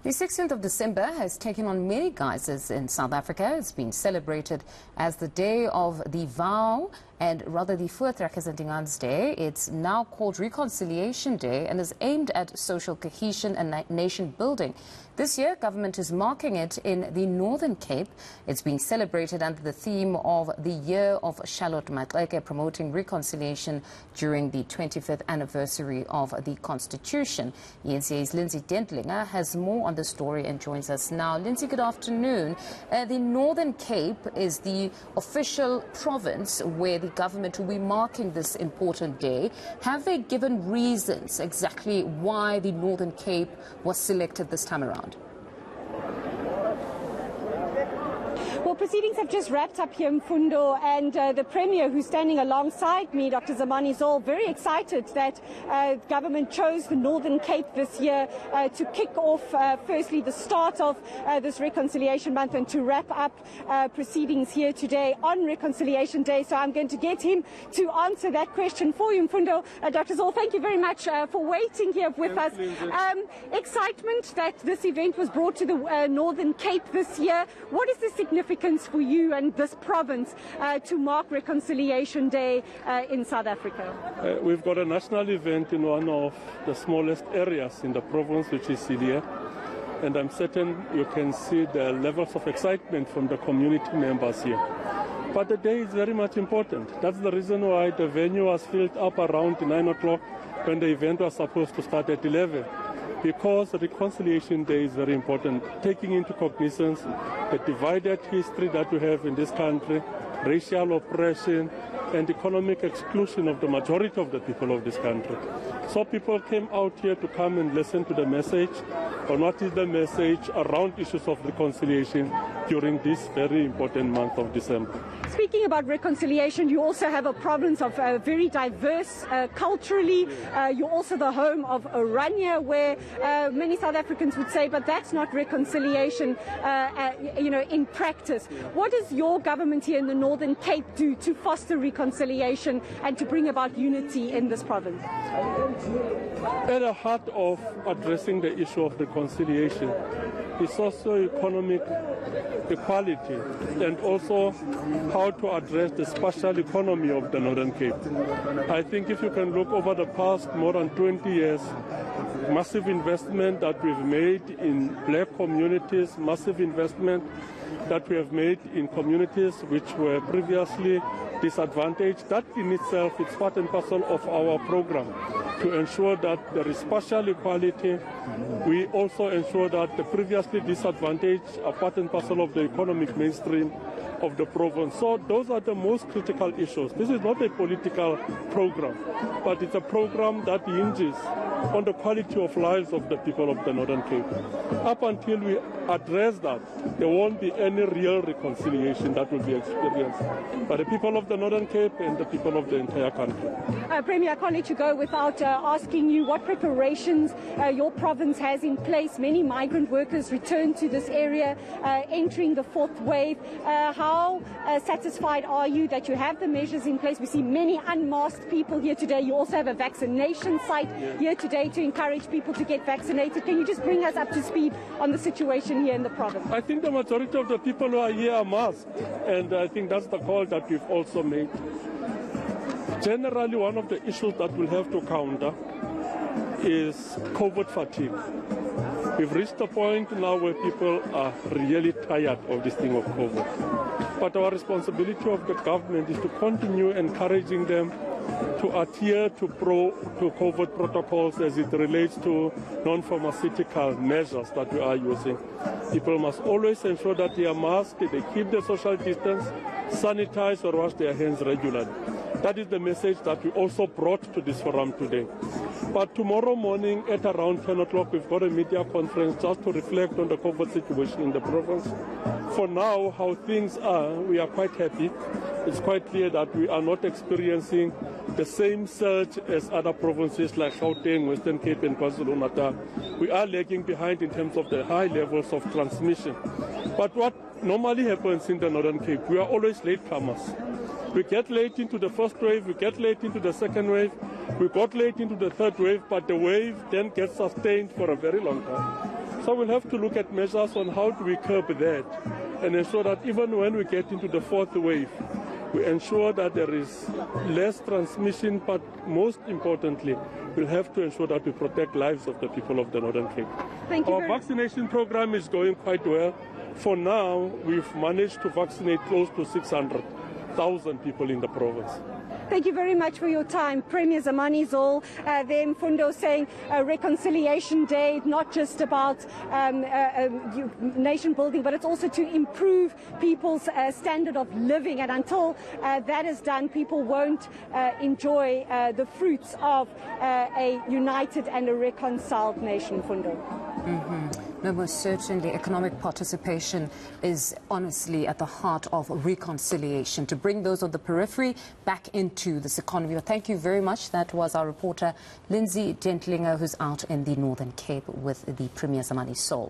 The 16th of December has taken on many guises in South Africa. It's been celebrated as the day of the vow, and rather the Voortrekkersdingans Day. It's now called Reconciliation Day and is aimed at social cohesion and nation building. This year, government is marking it in the Northern Cape. It's being celebrated under the theme of the Year of Charlotte Maxeke, promoting reconciliation during the 25th anniversary of the Constitution. ENCA's Lindsay Dentlinger has more on the story and joins us now. Lindsay, good afternoon. The Northern Cape is the official province where the government will be marking this important day. Have they given reasons exactly why the Northern Cape was selected this time around? Well, proceedings have just wrapped up here in Mfundo, and the Premier, who's standing alongside me, Dr. Zamani Zol, very excited that government chose the Northern Cape this year to kick off, firstly, the start of this Reconciliation Month and to wrap up proceedings here today on Reconciliation Day. So I'm going to get him to answer that question for you, Mfundo. Dr. Zol, thank you very much for waiting here with us. Excitement that this event was brought to the Northern Cape this year. What is the significance for you and this province to mark Reconciliation Day in South Africa? We've got a national event in one of the smallest areas in the province, which is Silia, and I'm certain you can see the levels of excitement from the community members here. But the day is very much important. That's the reason why the venue was filled up around 9 o'clock when the event was supposed to start at 11. Because Reconciliation Day is very important, taking into cognizance the divided history that we have in this country, racial oppression and economic exclusion of the majority of the people of this country. So people came out here to come and listen to the message on what is the message around issues of reconciliation during this very important month of December. Speaking about reconciliation, you also have a province of very diverse culturally. You're also the home of Oranje, where many South Africans would say, but that's not reconciliation, in practice. What does your government here in the Northern Cape do to foster reconciliation and to bring about unity in this province? At the heart of addressing the issue of reconciliation is socio-economic equality and also how to address the spatial economy of the Northern Cape. I think if you can look over the past more than 20 years, massive investment that we've made in black communities, massive investment that we have made in communities which were previously disadvantaged, that in itself is part and parcel of our program to ensure that there is spatial equality. We also ensure that the previously disadvantaged are part and parcel of the economic mainstream of the province. So those are the most critical issues. This is not a political program, but it's a program that hinges on the quality of lives of the people of the Northern Cape. Up until we address that, there won't be any real reconciliation that will be experienced by the people of the Northern Cape and the people of the entire country. Premier, I can't let you go without asking you what preparations your province has in place. Many migrant workers return to this area, entering the fourth wave. How satisfied are you that you have the measures in place? We see many unmasked people here today. You also have a vaccination site here today to encourage people to get vaccinated. Can you just bring us up to speed on the situation here in the province? I think the majority of the people who are here are masked, and I think that's the call that we've also made. Generally, one of the issues that we'll have to counter is COVID fatigue. We've reached a point now where people are really tired of this thing of COVID. But our responsibility of the government is to continue encouraging them to adhere to COVID protocols as it relates to non-pharmaceutical measures that we are using. People must always ensure that they are masked, they keep the social distance, sanitize or wash their hands regularly. That is the message that we also brought to this forum today. But tomorrow morning at around 10 o'clock, we've got a media conference just to reflect on the COVID situation in the province. For now, how things are, we are quite happy. It's quite clear that we are not experiencing the same surge as other provinces like Gauteng, Western Cape and KwaZulu-Natal. We are lagging behind in terms of the high levels of transmission. But what normally happens in the Northern Cape, we are always latecomers. We get late into the first wave, we get late into the second wave, we got late into the third wave, but the wave then gets sustained for a very long time. So we'll have to look at measures on how do we curb that and ensure that even when we get into the fourth wave, we ensure that there is less transmission, but most importantly, we'll have to ensure that we protect lives of the people of the Northern Cape. Thank you. Our vaccination program is going quite well. For now, we've managed to vaccinate close to 600,000 people in the province. Thank you very much for your time. Premier Zamani Zol, there in Fundo, saying Reconciliation Day, not just about nation building, but it's also to improve people's standard of living. And until that is done, people won't enjoy the fruits of a united and a reconciled nation, Fundo. No, most certainly, economic participation is honestly at the heart of reconciliation, to bring those on the periphery back into this economy. But thank you very much. That was our reporter, Lindsay Dentlinger, who's out in the Northern Cape with the Premier Zamani Zol.